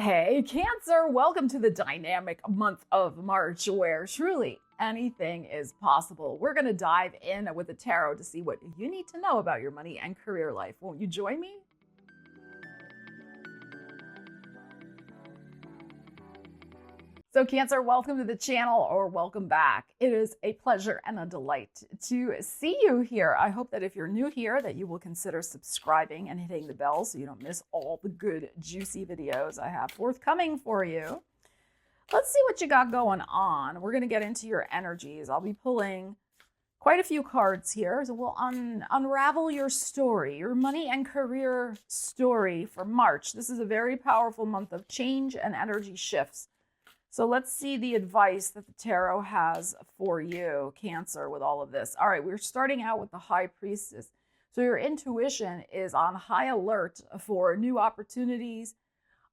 Hey, Cancer, welcome to the dynamic month of March where truly anything is possible. We're going to dive in with the tarot to see what you need to know about your money and career life. Won't you join me? So Cancer, welcome to the channel or welcome back. It is a pleasure and a delight to see you here. I hope that if you're new here that you will consider subscribing and hitting the bell so you don't miss all the good juicy videos I have forthcoming for you. Let's see what you got going on. We're going to get into your energies. I'll be pulling quite a few cards here. So we'll unravel your story, your money and career story for March. This is a very powerful month of change and energy shifts. So let's see the advice that the tarot has for you, Cancer, with all of this. All right, we're starting out with the High Priestess. So your intuition is on high alert for new opportunities,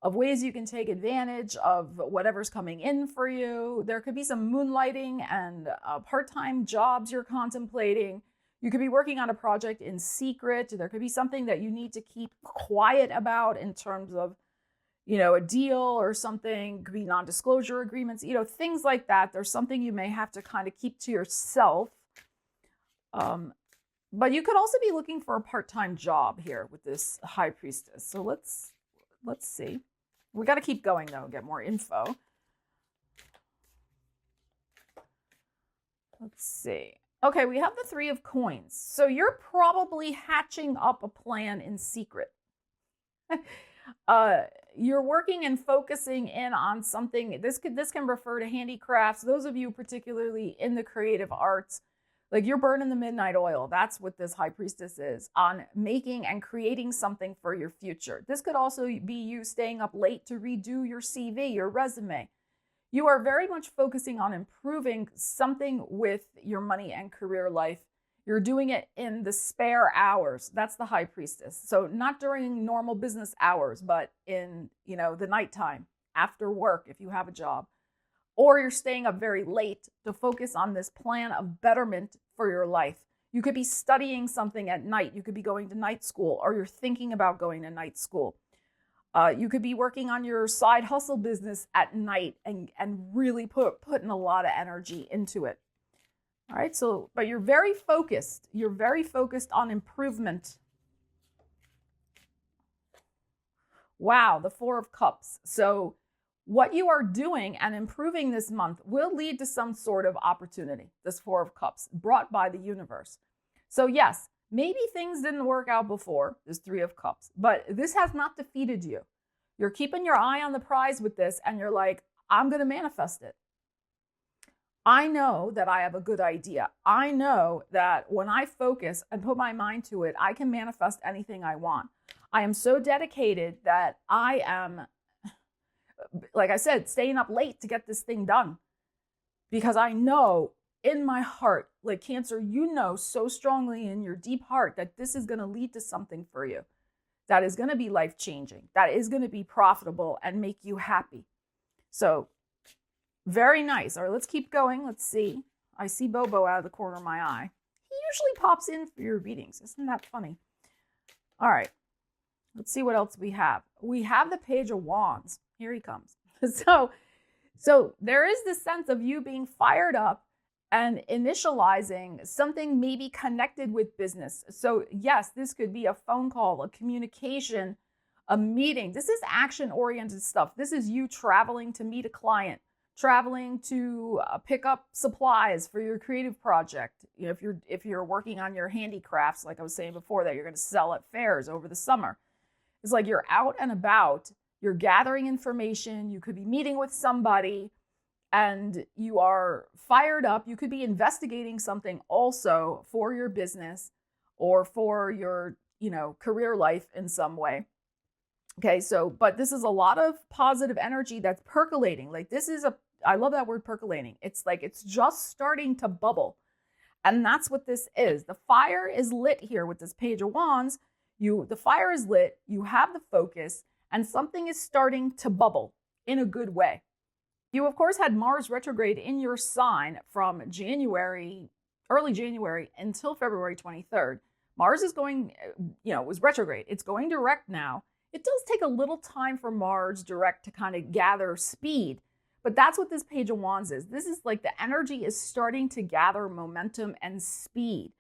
of ways you can take advantage of whatever's coming in for you. There could be some moonlighting and part-time jobs you're contemplating. You could be working on a project in secret. There could be something that you need to keep quiet about in terms of a deal or something. Could be non-disclosure agreements, things like that. There's something you may have to kind of keep to yourself. But you could also be looking for a part-time job here with this High Priestess. So let's see. We got to keep going though and get more info. Let's see. Okay, we have the Three of Coins. So you're probably hatching up a plan in secret. You're working and focusing in on something. This can refer to handicrafts. Those of you particularly in the creative arts, like you're burning the midnight oil. That's what this High Priestess is, on making and creating something for your future. This could also be you staying up late to redo your CV, your resume. You are very much focusing on improving something with your money and career life. You're doing it in the spare hours. That's the High Priestess. So not during normal business hours, but in, the nighttime, after work, if you have a job. Or you're staying up very late to focus on this plan of betterment for your life. You could be studying something at night. You could be going to night school, or you're thinking about going to night school. You could be working on your side hustle business at night and really putting a lot of energy into it. All right, but you're very focused. You're very focused on improvement. Wow, the Four of Cups. So what you are doing and improving this month will lead to some sort of opportunity, this Four of Cups, brought by the universe. So yes, maybe things didn't work out before, this Three of Cups, but this has not defeated you. You're keeping your eye on the prize with this, and you're like, I'm going to manifest it. I know that I have a good idea. I know that when I focus and put my mind to it, I can manifest anything I want. I am so dedicated that I am, like I said, staying up late to get this thing done. Because I know in my heart, like Cancer, you know so strongly in your deep heart that this is going to lead to something for you. That is going to be life-changing. That is going to be profitable and make you happy. So very nice. All right, let's keep going. Let's see. I see Bobo out of the corner of my eye. He usually pops in for your readings. Isn't that funny? All right. Let's see what else we have. We have the Page of Wands. Here he comes. So there is this sense of you being fired up and initializing something maybe connected with business. So yes, this could be a phone call, a communication, a meeting. This is action-oriented stuff. This is you traveling to meet a client, traveling to pick up supplies for your creative project. If you're working on your handicrafts, like I was saying before, that you're going to sell at fairs over the summer. It's like you're out and about, you're gathering information, you could be meeting with somebody, and you are fired up. You could be investigating something also for your business or for your, career life in some way. Okay, but this is a lot of positive energy that's percolating. Like I love that word, percolating. It's like it's just starting to bubble. And that's what this is. The fire is lit here with this Page of Wands. The fire is lit, you have the focus, and something is starting to bubble in a good way. You, of course, had Mars retrograde in your sign from early January until February 23rd. Mars is going, was retrograde. It's going direct now. It does take a little time for Mars direct to kind of gather speed, but that's what this Page of Wands is. This is like the energy is starting to gather momentum and speed.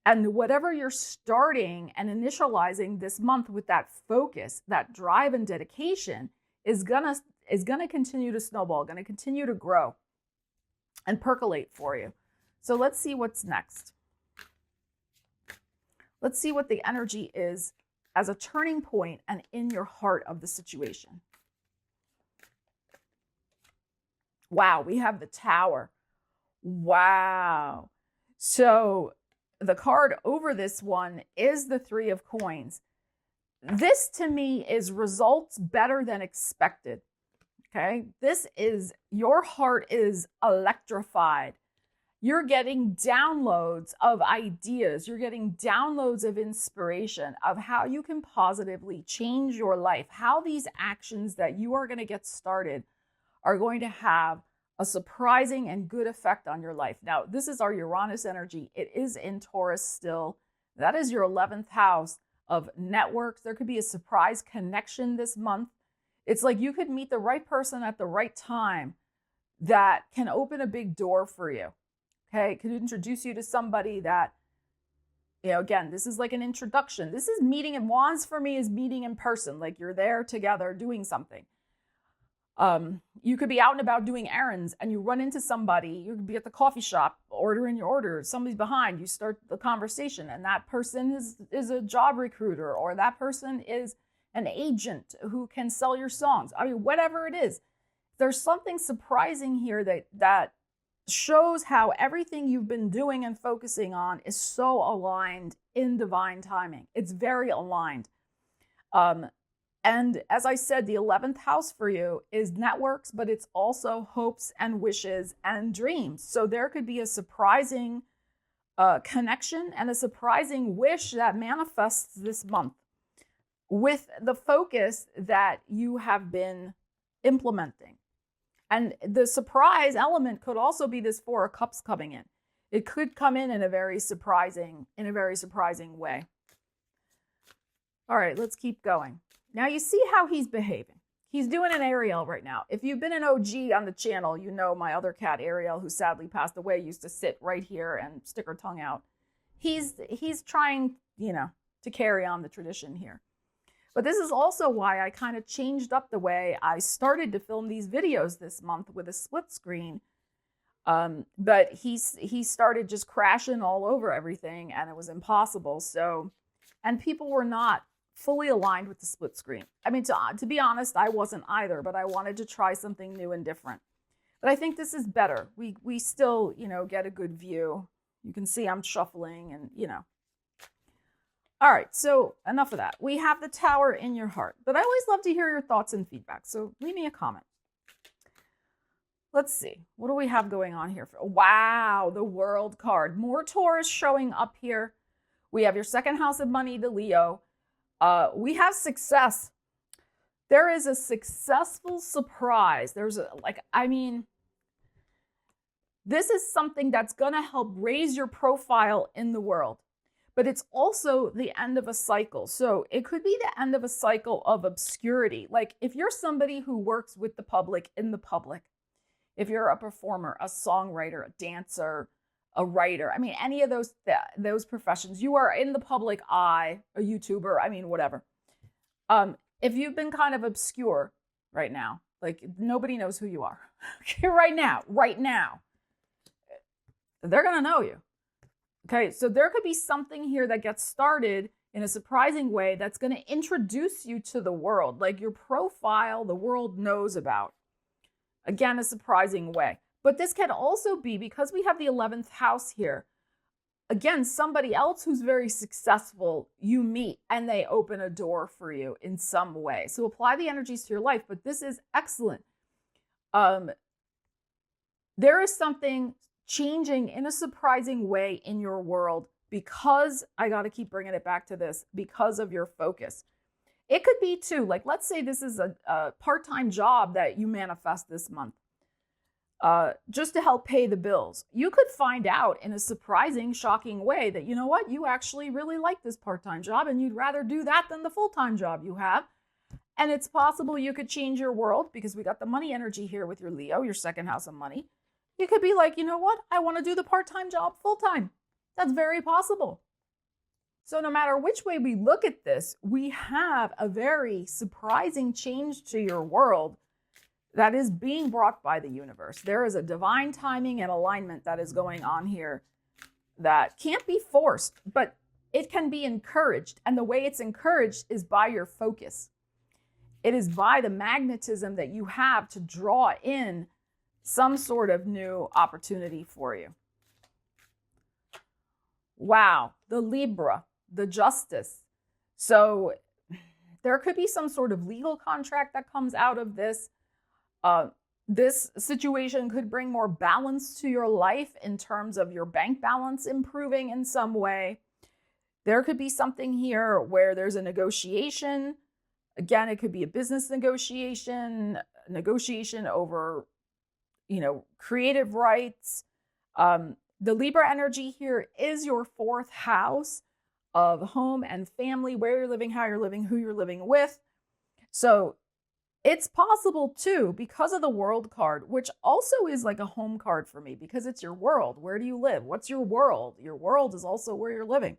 And whatever you're starting and initializing this month with that focus, that drive and dedication is gonna continue to snowball, gonna continue to grow and percolate for you. So let's see what's next. Let's see what the energy is as a turning point and in your heart of the situation. Wow, we have the Tower. Wow. So the card over this one is the Three of Coins. This to me is results better than expected. Okay, this is, your heart is electrified. You're getting downloads of ideas. You're getting downloads of inspiration of how you can positively change your life, how these actions that you are going to get started are going to have a surprising and good effect on your life. Now, this is our Uranus energy. It is in Taurus still. That is your 11th house of networks. There could be a surprise connection this month. It's like you could meet the right person at the right time that can open a big door for you. Okay, it could introduce you to somebody that, you know, again, this is like an introduction. This is meeting, and Wands for me is meeting in person, like you're there together doing something. You could be out and about doing errands and you run into somebody. You could be at the coffee shop ordering your order. Somebody's behind. You start the conversation, and that person is a job recruiter, or that person is an agent who can sell your songs. I mean, whatever it is, there's something surprising here that shows how everything you've been doing and focusing on is so aligned in divine timing. It's very aligned. And as I said, the 11th house for you is networks, but it's also hopes and wishes and dreams. So there could be a surprising connection and a surprising wish that manifests this month with the focus that you have been implementing. And the surprise element could also be this Four of Cups coming in. It could come in a very surprising way. All right, let's keep going. Now you see how he's behaving. He's doing an Ariel right now. If you've been an OG on the channel, you know my other cat, Ariel, who sadly passed away, used to sit right here and stick her tongue out. He's trying, to carry on the tradition here. But this is also why I kind of changed up the way I started to film these videos this month with a split screen. But he started just crashing all over everything, and it was impossible. So, and people were not fully aligned with the split screen. I mean, to be honest, I wasn't either, but I wanted to try something new and different. But I think this is better. We still, get a good view. You can see I'm shuffling and, All right, so enough of that. We have the Tower in your heart, but I always love to hear your thoughts and feedback. So leave me a comment. Let's see. What do we have going on here? Wow, the World card. More Taurus showing up here. We have your second house of money, the Leo. We have success. There is a successful surprise. This is something that's going to help raise your profile in the world, but it's also the end of a cycle. So it could be the end of a cycle of obscurity. Like if you're somebody who works with the public, in the public, if you're a performer, a songwriter, a dancer, a writer, any of those professions, you are in the public eye, a YouTuber, whatever. If you've been kind of obscure right now, like nobody knows who you are, okay, right now, they're going to know you. Okay, so there could be something here that gets started in a surprising way that's going to introduce you to the world, like your profile, the world knows about. Again, a surprising way. But this can also be, because we have the 11th house here, again, somebody else who's very successful you meet and they open a door for you in some way. So apply the energies to your life, but this is excellent. There is something changing in a surprising way in your world because, I got to keep bringing it back to this, because of your focus. It could be too, like let's say this is a part-time job that you manifest this month. Just to help pay the bills. You could find out in a surprising, shocking way that, you know what, you actually really like this part-time job and you'd rather do that than the full-time job you have. And it's possible you could change your world because we got the money energy here with your Leo, your second house of money. You could be like, you know what? I want to do the part-time job full-time. That's very possible. So no matter which way we look at this, we have a very surprising change to your world that is being brought by the universe. There is a divine timing and alignment that is going on here that can't be forced, but it can be encouraged. And the way it's encouraged is by your focus. It is by the magnetism that you have to draw in some sort of new opportunity for you. Wow, the Libra, the Justice. So there could be some sort of legal contract that comes out of this. This situation could bring more balance to your life in terms of your bank balance improving in some way. There could be something here where there's a negotiation. Again, it could be a business negotiation over, creative rights. The Libra energy here is your fourth house of home and family, where you're living, how you're living, who you're living with. So it's possible too, because of the World card, which also is like a home card for me because it's your world. Where do you live? What's your world? Your world is also where you're living.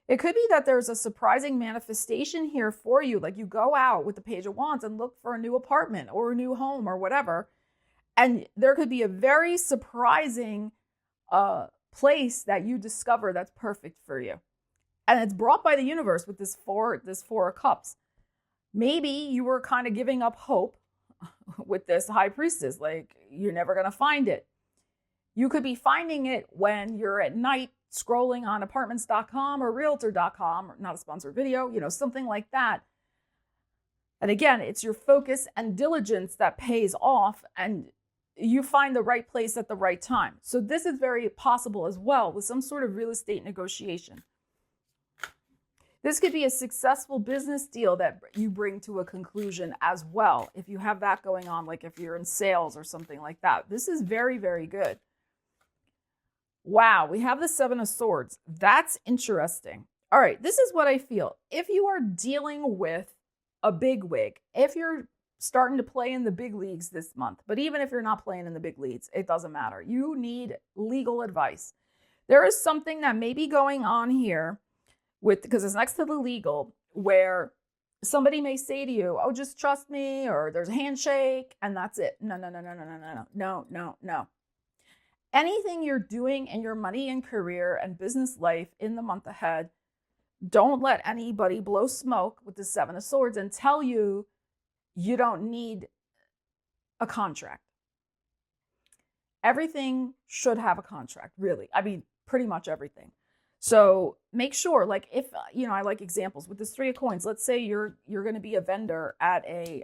It could be that there's a surprising manifestation here for you. Like you go out with the Page of Wands and look for a new apartment or a new home or whatever. And there could be a very surprising place that you discover that's perfect for you. And it's brought by the universe with this four of Cups. Maybe you were kind of giving up hope with this High Priestess, like you're never going to find it. You could be finding it when you're at night scrolling on apartments.com or realtor.com, or not a sponsored video, something like that. And again, it's your focus and diligence that pays off, and you find the right place at the right time. So this is very possible as well with some sort of real estate negotiation. This could be a successful business deal that you bring to a conclusion as well. If you have that going on, like if you're in sales or something like that, this is very, very good. Wow, we have the Seven of Swords. That's interesting. All right, this is what I feel. If you are dealing with a bigwig, if you're starting to play in the big leagues this month, but even if you're not playing in the big leagues, it doesn't matter. You need legal advice. There is something that may be going on here because it's next to the legal, where somebody may say to you, oh, just trust me, or there's a handshake, and that's it. No. Anything you're doing in your money and career and business life in the month ahead, don't let anybody blow smoke with the Seven of Swords and tell you you don't need a contract. Everything should have a contract, really. I mean, pretty much everything. So make sure, like if, I like examples with this Three of Coins. Let's say you're going to be a vendor at a,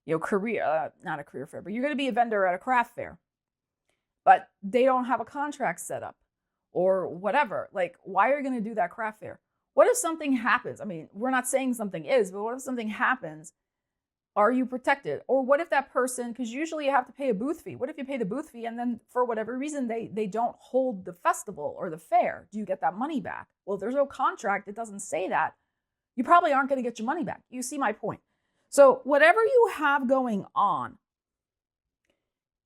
not a career fair, but you're going to be a vendor at a craft fair, but they don't have a contract set up or whatever. Like, why are you going to do that craft fair? What if something happens? I mean, we're not saying something is, but what if something happens? Are you protected? Or what if that person, because usually you have to pay a booth fee. What if you pay the booth fee and then for whatever reason they don't hold the festival or the fair? Do you get that money back? Well, if there's no contract, it doesn't say that. You probably aren't going to get your money back. You see my point. So whatever you have going on,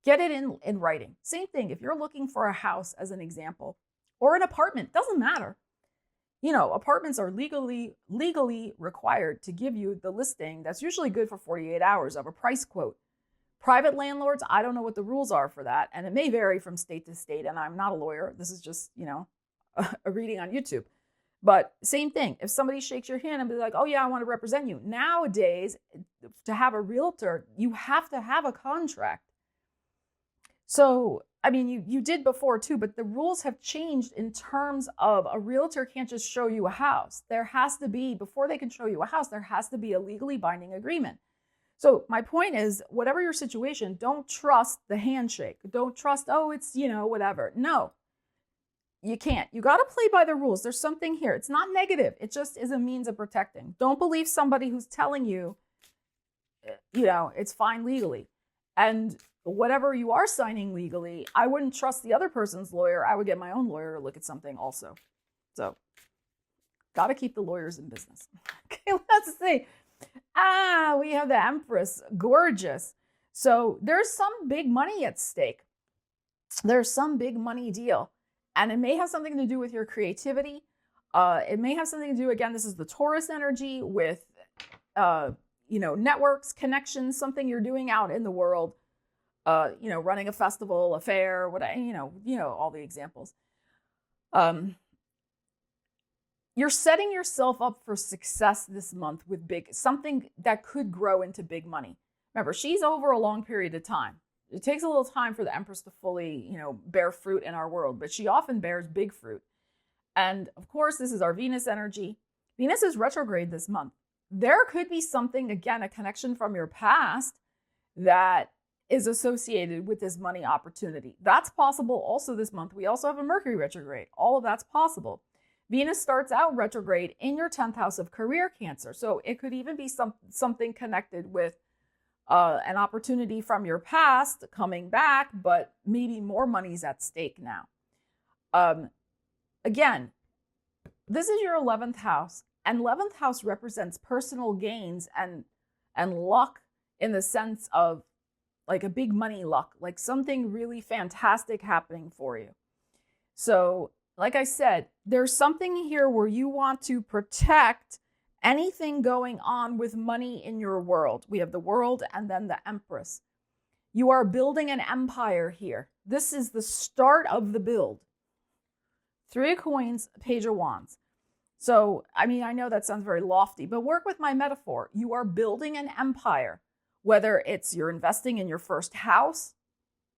get it in writing. Same thing, if you're looking for a house as an example, or an apartment, doesn't matter. Apartments are legally required to give you the listing that's usually good for 48 hours of a price quote. Private landlords, I don't know what the rules are for that, and it may vary from state to state, and I'm not a lawyer. This is just, a reading on YouTube. But same thing, if somebody shakes your hand and be like, oh yeah, I want to represent you. Nowadays, to have a realtor, you have to have a contract. So, I mean, you did before too, but the rules have changed in terms of a realtor can't just show you a house. There has to be, before they can show you a house, there has to be a legally binding agreement. So my point is, whatever your situation, don't trust the handshake. Don't trust, oh, it's, whatever. No, you can't. You got to play by the rules. There's something here. It's not negative. It just is a means of protecting. Don't believe somebody who's telling you, it's fine legally. And whatever you are signing legally, I wouldn't trust the other person's lawyer. I would get my own lawyer to look at something also. So, got to keep the lawyers in business. Okay, let's see. We have the Empress. Gorgeous. So there's some big money at stake. There's some big money deal. And it may have something to do with your creativity. It may have something to do, again, this is the Taurus energy with, networks, connections, something you're doing out in the world, running a festival, a fair, all the examples. You're setting yourself up for success this month with something that could grow into big money. Remember, she's over a long period of time. It takes a little time for the Empress to fully, bear fruit in our world, but she often bears big fruit. And of course, this is our Venus energy. Venus is retrograde this month. There could be something, again, a connection from your past that is associated with this money opportunity. That's possible also this month. We also have a Mercury retrograde. All of that's possible. Venus starts out retrograde in your 10th house of career, Cancer. So it could even be something connected with an opportunity from your past coming back, but maybe more money's at stake now. Again, this is your 11th house, and 11th house represents personal gains and luck in the sense of like a big money luck, like something really fantastic happening for you. So, like I said, there's something here where you want to protect anything going on with money in your world. We have the World and then the Empress. You are building an empire here. This is the start of the build. 3 of Coins, Page of Wands. So, I know that sounds very lofty, but work with my metaphor. You are building an empire, whether it's you're investing in your first house,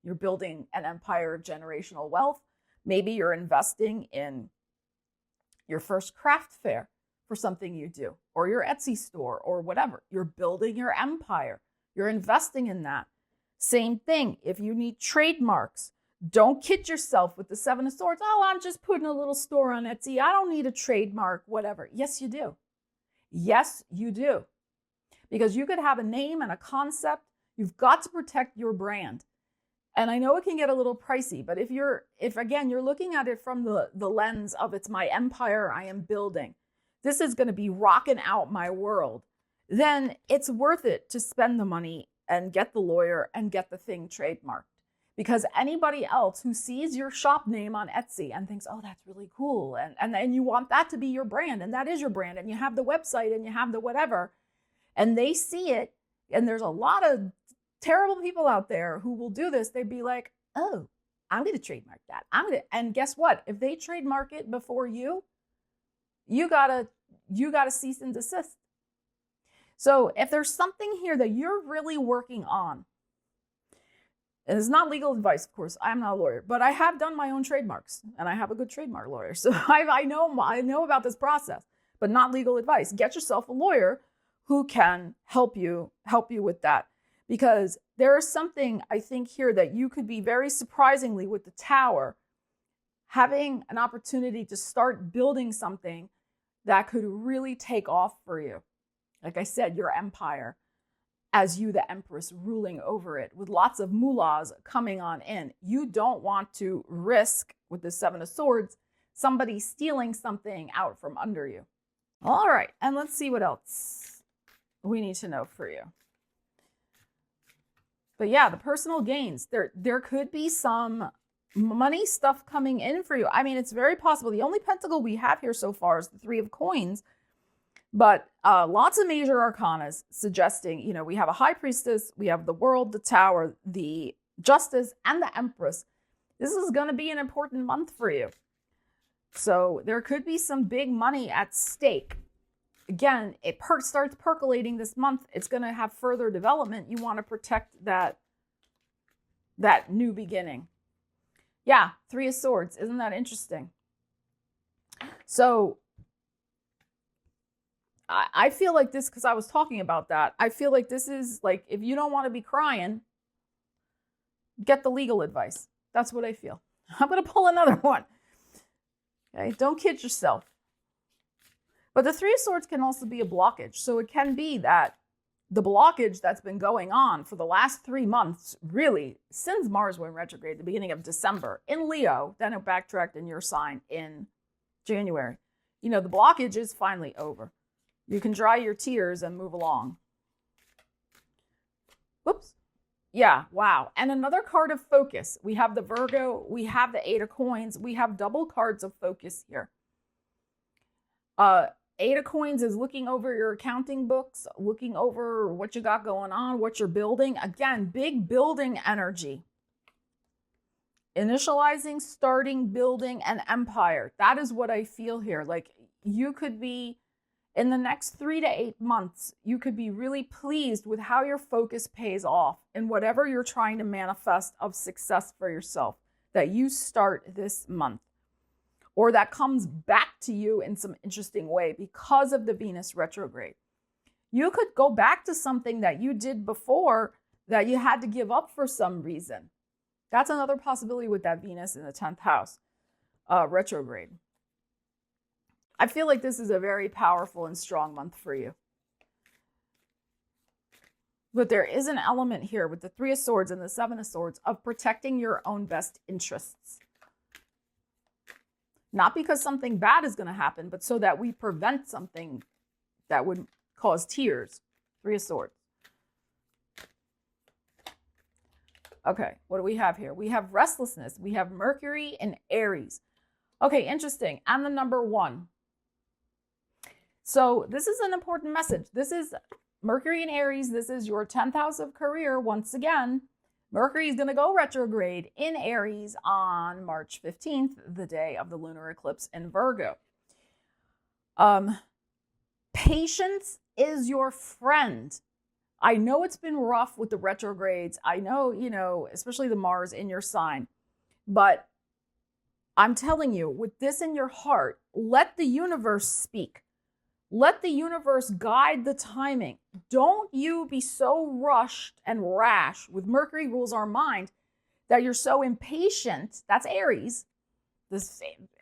you're building an empire of generational wealth. Maybe you're investing in your first craft fair for something you do, or your Etsy store, or whatever. You're building your empire. You're investing in that. Same thing. If you need trademarks, don't kid yourself with the 7 of Swords. Oh, I'm just putting a little store on Etsy. I don't need a trademark, whatever. Yes, you do. Yes, you do. Because you could have a name and a concept. You've got to protect your brand. And I know it can get a little pricey, but if again, you're looking at it from the lens of it's my empire I am building, this is going to be rocking out my world, then it's worth it to spend the money and get the lawyer and get the thing trademarked. Because anybody else who sees your shop name on Etsy and thinks, oh, that's really cool, and then you want that to be your brand, and that is your brand, and you have the website and you have the whatever, and they see it, and there's a lot of terrible people out there who will do this. They'd be like, oh, I'm going to trademark that. And guess what? If they trademark it before you gotta cease and desist. So if there's something here that you're really working on, and it's not legal advice, of course, I'm not a lawyer, but I have done my own trademarks and I have a good trademark lawyer. So I know about this process, but not legal advice. Get yourself a lawyer who can help you with that. Because there is something, I think, here that you could be very surprisingly with the Tower, having an opportunity to start building something that could really take off for you. Like I said, your empire, as you, the Empress, ruling over it with lots of mullahs coming on in. You don't want to risk, with the 7 of Swords, somebody stealing something out from under you. All right, and let's see what else we need to know for you. But yeah, the personal gains, there could be some money stuff coming in for you. It's very possible. The only pentacle we have here so far is the 3 of Coins, but lots of major arcanas suggesting, we have a High Priestess, we have the World, the Tower, the Justice, and the Empress. This is going to be an important month for you. So there could be some big money at stake. Again, it starts percolating this month. It's going to have further development. You want to protect that new beginning. Yeah, 3 of Swords. Isn't that interesting? So I feel like this, because I was talking about that, I feel like this is like, if you don't want to be crying, get the legal advice. That's what I feel. I'm going to pull another one. Okay, don't kid yourself. But the 3 of Swords can also be a blockage. So it can be that the blockage that's been going on for the last 3 months, really, since Mars went retrograde, the beginning of December, in Leo, then it backtracked in your sign in January. The blockage is finally over. You can dry your tears and move along. Whoops. Yeah, wow. And another card of focus. We have the Virgo, we have the Eight of Coins, we have double cards of focus here. Eight of Coins is looking over your accounting books, looking over what you got going on, what you're building. Again, big building energy. Initializing, starting, building an empire. That is what I feel here. Like you could be, in the next 3 to 8 months, you could be really pleased with how your focus pays off in whatever you're trying to manifest of success for yourself that you start this month, or that comes back to you in some interesting way because of the Venus retrograde. You could go back to something that you did before that you had to give up for some reason. That's another possibility with that Venus in the 10th house retrograde. I feel like this is a very powerful and strong month for you. But there is an element here with the Three of Swords and the Seven of Swords of protecting your own best interests. Not because something bad is going to happen, but so that we prevent something that would cause tears. Three of Swords. Okay, what do we have here? We have restlessness. We have Mercury and Aries. Okay, interesting. And the number 1. So this is an important message. This is Mercury and Aries. This is your 10th house of career. Once again, Mercury is going to go retrograde in Aries on March 15th, the day of the lunar eclipse in Virgo. Patience is your friend. I know it's been rough with the retrogrades. I know, especially the Mars in your sign. But I'm telling you, with this in your heart, let the universe speak. Let the universe guide the timing. Don't you be so rushed and rash. With Mercury rules our mind that you're so impatient. That's Aries.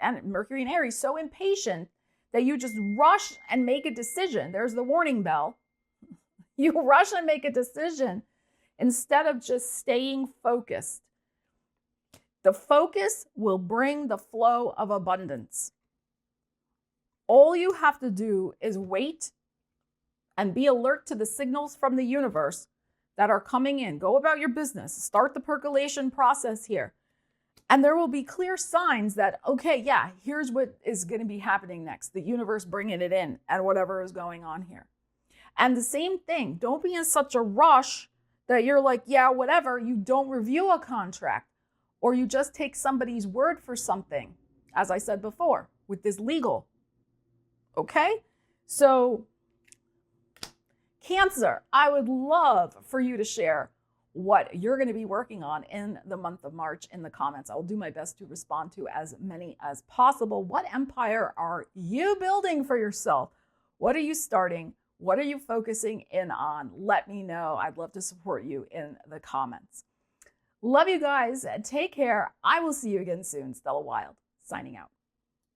And Mercury and Aries, so impatient that you just rush and make a decision. There's the warning bell. You rush and make a decision instead of just staying focused. The focus will bring the flow of abundance. All you have to do is wait and be alert to the signals from the universe that are coming in. Go about your business. Start the percolation process here. And there will be clear signs that, okay, yeah, here's what is going to be happening next. The universe bringing it in and whatever is going on here. And the same thing, don't be in such a rush that you're like, yeah, whatever. You don't review a contract or you just take somebody's word for something, as I said before, with this legal. Okay? So, Cancer, I would love for you to share what you're going to be working on in the month of March in the comments. I will do my best to respond to as many as possible. What empire are you building for yourself? What are you starting? What are you focusing in on? Let me know. I'd love to support you in the comments. Love you guys. Take care. I will see you again soon. Stella Wilde, signing out.